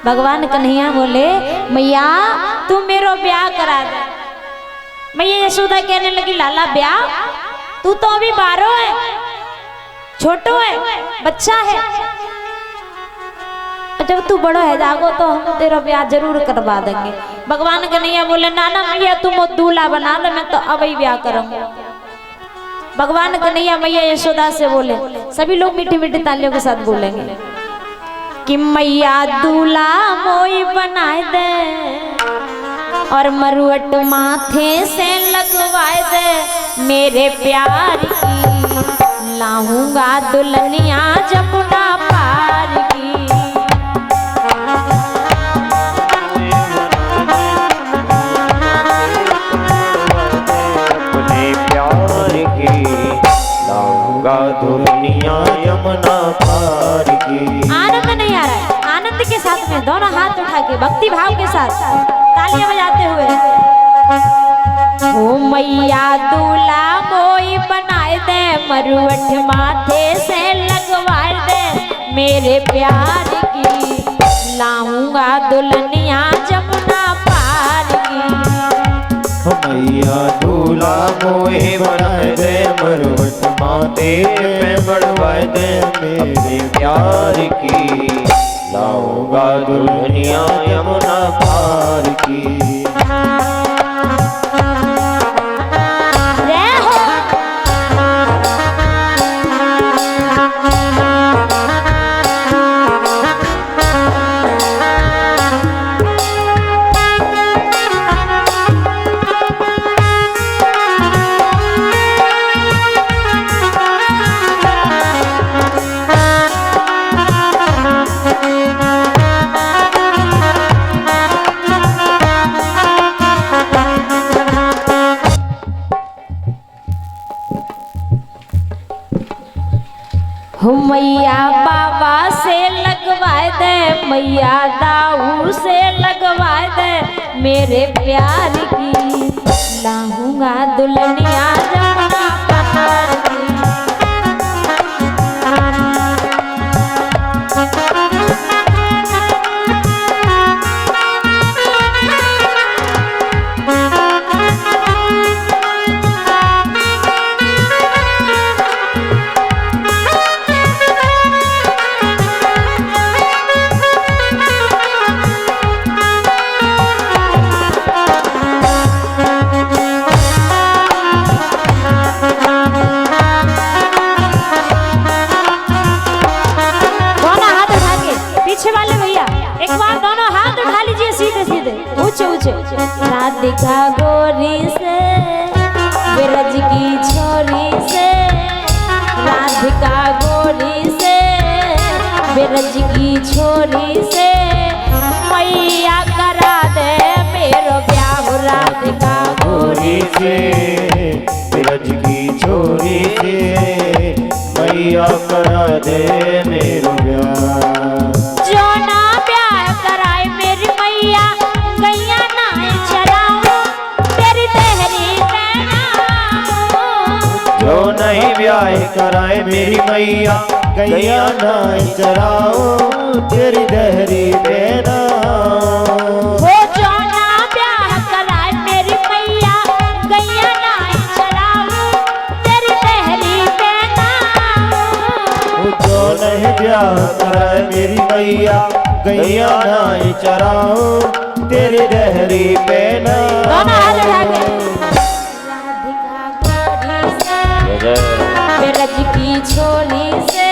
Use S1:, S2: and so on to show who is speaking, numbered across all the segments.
S1: भगवान कन्हैया बोले मैया तू मेरो ब्याह करा दे। मैया यशोदा कहने लगी लाला ब्याह, तू तो अभी 12 है, छोटो है, बच्चा है, जब तू बड़ा है जागो तो हम तेरा ब्याह जरूर करवा देंगे। भगवान कन्हैया बोले नाना मैया तुम दूल्हा बना लो, मैं तो अभी ब्याह करूंगा। भगवान कन्हैया मैया यशोदा से बोले, सभी लोग मीठी मीठी तालियों के साथ बोलेंगे कि मैया दूल्हा मोई बनाए दे और मरुअट माथे से लगवाए दे, मेरे प्यार की लाऊंगा दुल्हनिया जमुना पार की।
S2: दुनिया यमुना पार की।
S1: आनंद नहीं आ रहा है, आनंद के साथ में दोनों हाथ उठा के भक्ति भाव के साथ तालियां बजाते हुए, ओ मैया दूल्हा मोई बनाए दे, मरुअठ माथे से लगवाए दे, मेरे प्यार की लाऊंगा दुल्हनिया जमुना पार की।
S2: मैया दूल्हा मोए बनाए दे, मरुअठ माथे पे बढ़वाए दे, मेरे प्यार की लाऊंगा दुल्हनिया यमुना पार की।
S1: मैया बाबा से लगवाए दे, मैया दाऊ से लगवाए दे, मेरे प्यार की लाऊंगा दुल्हनिया जमुना पार की। राधिका गोरी से ब्रज की छोरी से, राधिका गोरी से ब्रज की छोरी से, मैया करा दे मेरो ब्याह। राधिका गोरी
S2: से ब्रज की छोरी से, मैया करा दे मेरो ब्याह।
S1: जो ना ब्याह कराए मेरी मैया गैया नाय चराऊं, तेरी देहरी देना।
S2: जो नहीं ब्याह कराए मेरी मैया गैया नाय चराऊं, तेरी देहरी देना।
S1: वो जो ना ब्याह कराए मेरी मैया गैया नाय चराऊं, तेरी देहरी देना।
S2: जो नहीं ब्याह कराए मेरी मैया गैया नाय चराऊं, तेरी देहरी पे ना।
S1: ब्रज की छोरी से,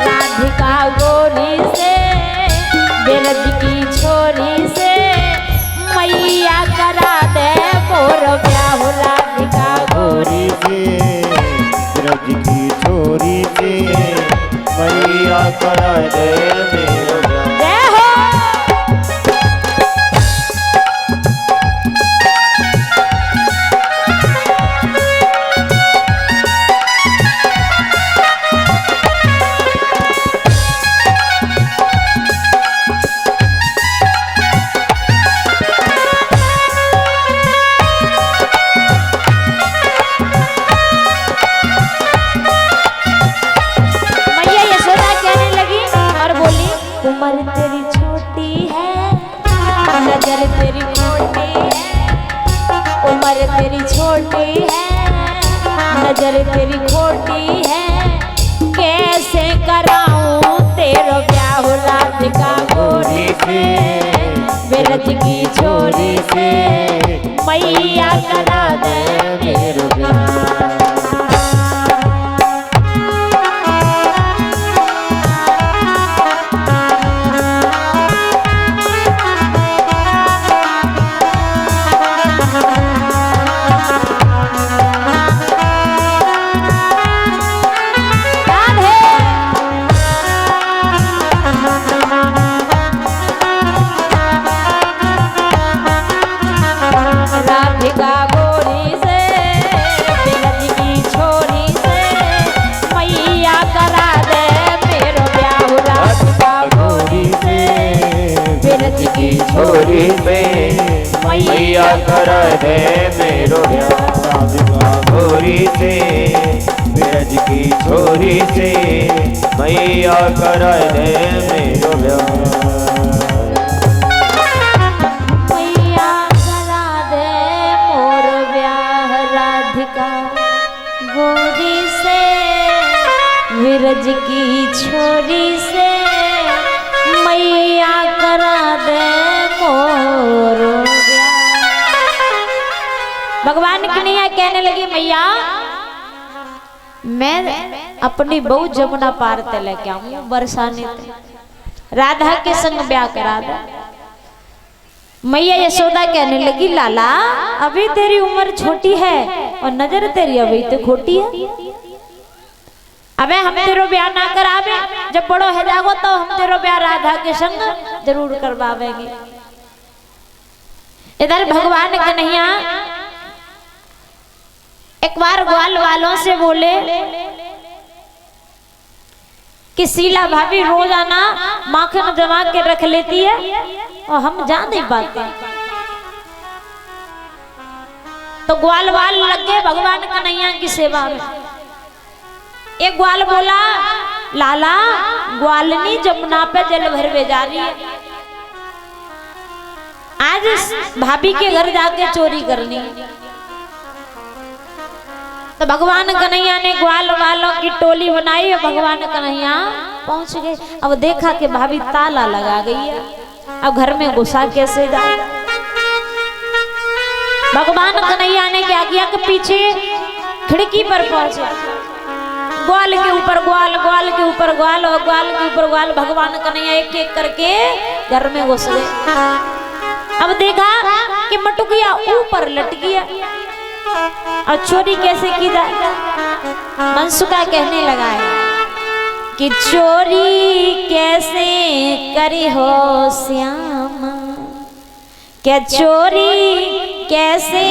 S1: राधिका गोरी से ब्रज की छोरी से, मैया करा दे मोर ब्याह। राधिका गोरी
S2: से ब्रज की छोरी से, मैया करा दे मेरो ब्याह।
S1: मैया यशोदा कहने लगी और बोली नजर तेरी खोटी है, उम्र तेरी छोटी है, नजर तेरी खोटी है, कैसे कराऊं तेरा ब्याह राधिका गोरी से, बिरज की छोरी से, मैया करा दे मेरा ब्याह।
S2: छोरी से मैया करा दे मेरो ब्याह, राधिका गोरी से बिरज की छोरी से मैया करा दे मेरो ब्याह,
S1: मैया करा दे मोर ब्याह राधिका गोरी से, बिरज की छोरी से, मैया करा दे मोर ब्याह। भगवान कन्हैया कहने लगी मैया मैं अपनी बहू जमुना पार ते लेके आऊं बरसाने ते, राधा के संग ब्याह करा दे। मैया यशोदा कहने लगी लाला अभी तेरी उम्र छोटी है और नजर तेरी अभी तो खोटी है, अबे हम तेरो ब्याह ना करावे, जब बड़ो है जागो तो हम तेरो ब्याह राधा के संग जरूर करवावेंगे। इधर भगवान कन्हैया एक बार ग्वाल वालों से बोले कि शीला भाभी रोजाना माखन जमा के रख लेती है और हम जा नहीं पाते, तो ग्वाल वाल लग गए भगवान कन्हैया की सेवा में। एक ग्वाल बोला लाला ग्वालनी जमुना पे जल भरवे जा रही है, आज भाभी के घर जाके चोरी करनी। तो भगवान कन्हैया ने ग्वाल वालों की टोली बनाई और भगवान कन्हैया पहुंच गए। अब देखा कि भाभी ताला लगा गई है, अब घर में घुसा कैसे जाए। भगवान कन्हैया ने क्या किया कि पीछे खिड़की पर पहुंचे, ग्वाल के ऊपर ग्वाल, ग्वाल के ऊपर ग्वाल और ग्वाल के ऊपर ग्वाल, भगवान कन्हैया एक एक करके घर में घुस गए। अब देखा कि मटुकिया ऊपर लटकी है और चोरी कैसे की जाए। मनसुका कहने लगा है कि चोरी कैसे करी हो श्याम, क्या चोरी कैसे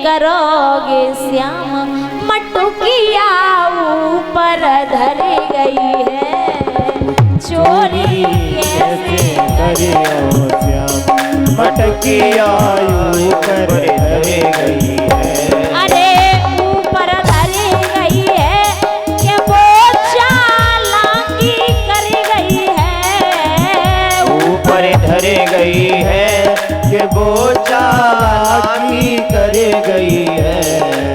S1: करोगे श्याम, मटुकिया ऊपर धर गई है, चोरी कैसे
S2: करे हो श्याम, मटकिया ऊपर धर गई है,
S1: अरे ऊपर धर गई है कि वो चालाकी कर गई है,
S2: ऊपर धर गई है कि वो चालाकी कर गई है,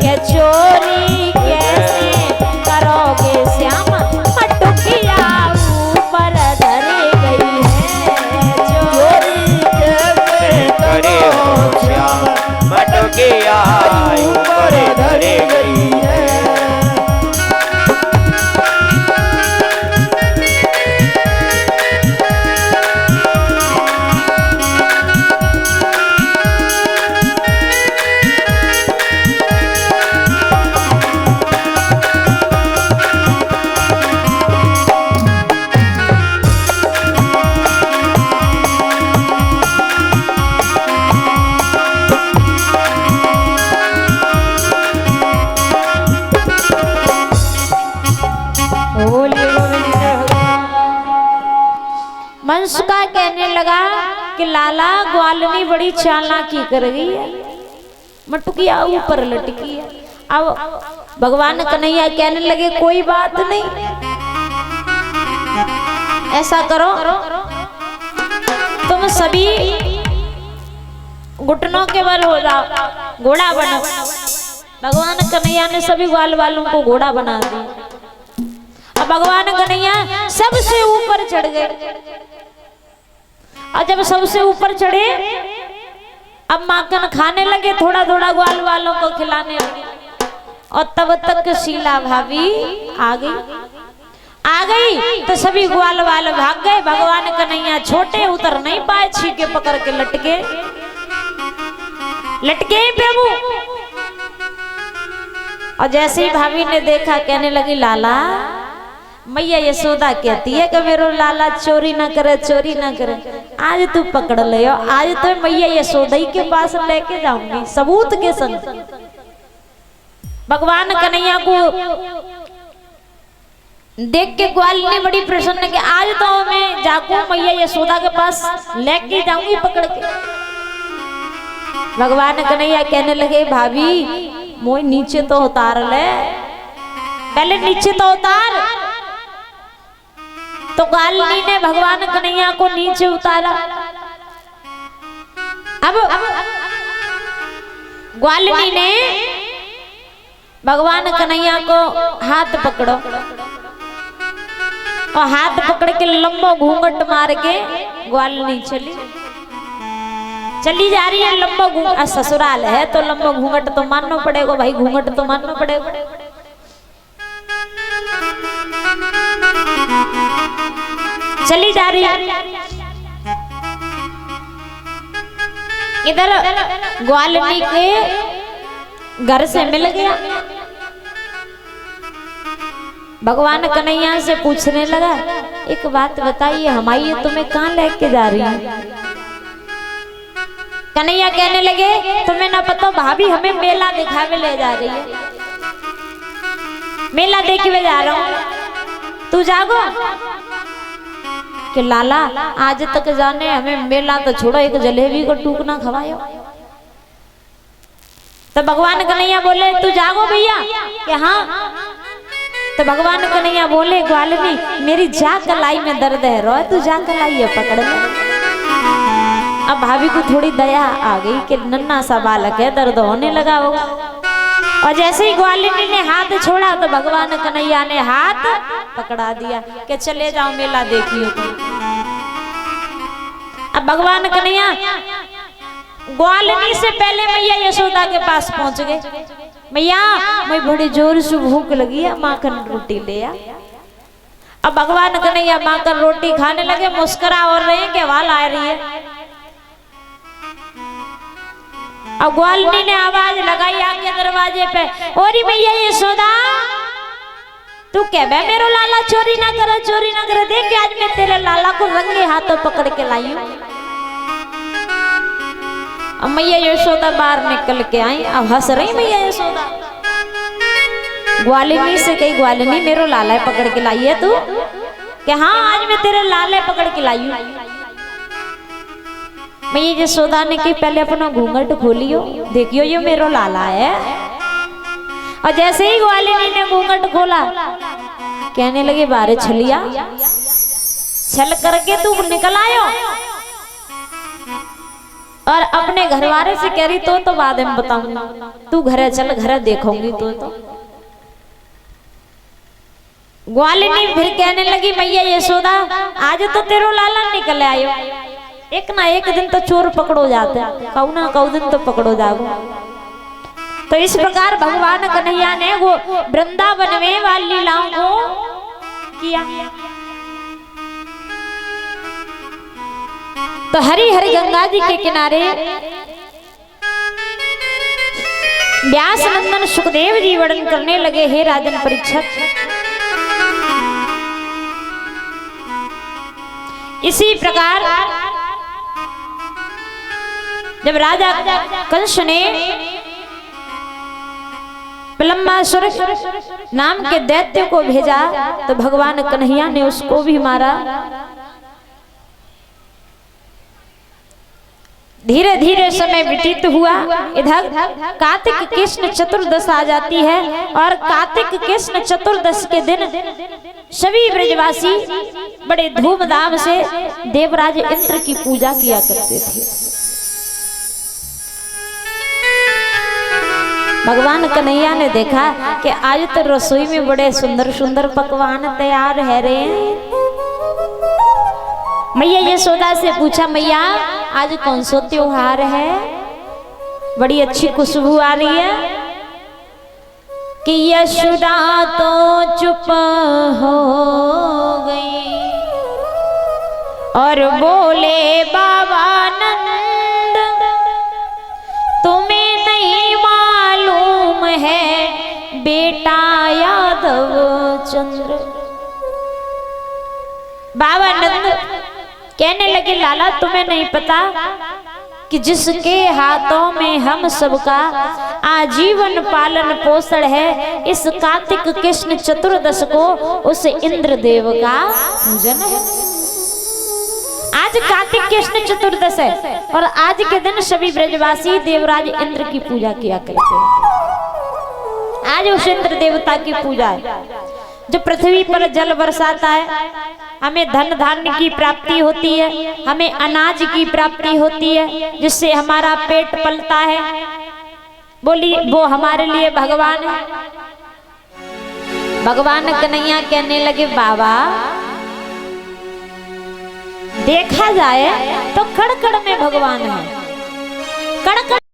S1: क्या चोरी कैसे करोगे श्याम, मटुकिया ऊपर धर गई है, चोरी
S2: कैसे करे हो श्याम, मटकिया ऊपर धर गई है।
S1: मनसुका कहने लगा कि लाला ग्वालनी बड़ी चालाकी कर गई है, मटुकिया ऊपर लटकी है। अब भगवान कन्हैया कहने लगे कोई बात नहीं, ऐसा करो तुम सभी घुटनों के बल हो जाओ, घोड़ा बनो। भगवान कन्हैया ने सभी ग्वाल वालों को घोड़ा बना दिया। अब भगवान कन्हैया सबसे ऊपर चढ़ गए, और जब सबसे ऊपर चढ़े अब माखन खाने लगे, थोड़ा थोड़ा ग्वाल वालों को खिलाने लगे। और तब तक शीला भाभी आ गई तो सभी ग्वाल वाले भाग गए। भगवान कन्हैया छोटे उतर नहीं पाए, छीके पकड़ के लटके प्रभु। और जैसे ही भाभी ने देखा कहने लगी, लाला मैया यशोदा कहती है कि मेरो लाला चोरी ना करे, चोरी ना करे। आज तू पकड़ ले, आज तो मैया यशोदा ही के पास लेके जाऊंगी सबूत के संग। भगवान कन्हैया को देख के ग्वालिनी बड़ी प्रसन्न कि आज तो मैं जाकू मैया यशोदा के पास लेके जाऊंगी पकड़ के। भगवान कन्हैया कहने लगे, भाभी मोई नीचे तो उतार ले, पहले नीचे तो उतार। तो ग्वालिनी ने भगवान कन्हैया को नीचे उतारा। अब ग्वालिनी ने भगवान कन्हैया को हाथ पकड़ो, और हाथ पकड़ के लंबा घूंघट मार के ग्वालिनी चली जा रही है। लंबा घूंघट, ससुराल है तो लंबा घूंघट तो मानना पड़ेगा भाई, घूंघट तो मानना पड़ेगा। चली जा रही है। इधर ग्वालिनी के घर से मिल गया। भगवान कन्हैया से पूछने लगा, एक बात बताइए हमारी तुम्हें कहाँ लेके जा रही है? कन्हैया कहने लगे, तुम्हें ना पता भाभी हमें मेला दिखावे ले जा रही है, मेला देखने जा रहा हूँ, तू जागो। कि लाला आज तक जाने हमें मेला तो छोड़ो, एक जलेबी को टूकना खवायो। तो भगवान कन्हैया बोले, तू जागो भैया। कि हाँ। तो भगवान कन्हैया बोले, ग्वालिनी मेरी जा कलाई में दर्द है, रो तू जा कलाई है पकड़ ले। अब भाभी को थोड़ी दया आ गई कि नन्ना सा बालक है, दर्द होने लगा होगा। और जैसे ही ग्वालिनी ने हाथ छोड़ा तो भगवान कन्हैया ने हाथ पकड़ा दिया कि चले जाओ मेला देखियो। अब भगवान कन्हैया ग्वालिनी से पहले मैया यशोदा के पास पहुंच गए। मैया मैं बड़ी जोर से भूख लगी है, माखन रोटी ले आ। अब भगवान कन्हैया माखन रोटी खाने लगे, मुस्कुरा और रहे कि आवाज आ रही है। अब ग्वालिनी ने आवाज लगाई आके दरवाजे पे, ओरी मैया यशोदा तू कह बे मेरो लाला चोरी ना करे, चोरी ना करे, देख आज मैं तेरे लाला को रंगे हाथों पकड़ के लाई हूं। अब मैया यशोदा बाहर निकल के आई। अब हंस रही मैया यशोदा। ग्वालिनी से कही, ग्वालिनी मेरो लाला पकड़ के लाई है तू? कि हाँ आज मैं तेरे लाले पकड़ के लाई हूं। मैया यशोदा ने कही, पहले अपना घूंघट खोलियो, देखियो ये मेरो लाला है। और जैसे ही ग्वालिनी ने घूंघट खोला कहने लगे, बारे छलिया छल करके तू निकल आयो। और अपने घर वाले से कह रही, तो बाद में बताऊंगा, तू घरे चल, घरे देखूंगी। तो ग्वालिनी फिर कहने लगी, मैया यशोदा आज तो तेरो लाला निकल आयो, एक ना एक दिन तो चोर पकड़ो जाते, कहू ना कहू दिन तो पकड़ो जाओ। तो इस प्रकार भगवान कन्हैया ने वो वृंदावन में वाली लीलाओं को किया। तो हरि हरि गंगा जी के किनारे व्यास नंदन सुखदेव जी वर्णन करने लगे, हे राजन परीक्षित, इसी प्रकार जब राजा कंस ने प्रलंबासुर नाम के दैत्य को भेजा तो भगवान कन्हैया ने उसको भी मारा। धीरे धीरे समय व्यतीत हुआ। इधर कार्तिक कृष्ण चतुर्दश आ जाती है और कार्तिक कृष्ण चतुर्दश के दिन सभी ब्रजवासी बड़े धूमधाम से देवराज इंद्र की पूजा किया करते थे। भगवान कन्हैया ने देखा कि आज तो रसोई में बड़े सुंदर सुंदर पकवान तैयार है रे। मैया यशोदा से पूछा, मैया आज कौन सा त्योहार है, बड़ी अच्छी खुशबू आ रही है। कि यशोदा तो चुप हो गई और बोले, बाबा नंद तुम्हें नहीं मालूम है बेटा यादव चंद्र। बाबा नंद कहने लगे, लाला तुम्हें नहीं पता कि जिसके हाथों में हम सबका आजीवन पालन पोषण है, इस कार्तिक कृष्ण चतुर्दश को उस इंद्र देव का पूजन है। आज कार्तिक कृष्ण चतुर्दश है और आज के दिन सभी ब्रजवासी देवराज इंद्र की पूजा किया करते हैं। आज उस इंद्र देवता की पूजा है जो पृथ्वी पर जल बरसाता है, हमें धन धान्य की प्राप्ति होती है, हमें अनाज की प्राप्ति होती है, जिससे हमारा पेट पलता है। बोली वो हमारे लिए भगवान है। भगवान कन्हैया कहने लगे, बाबा देखा जाए तो कड़ कड़ में भगवान है। कड़ कड़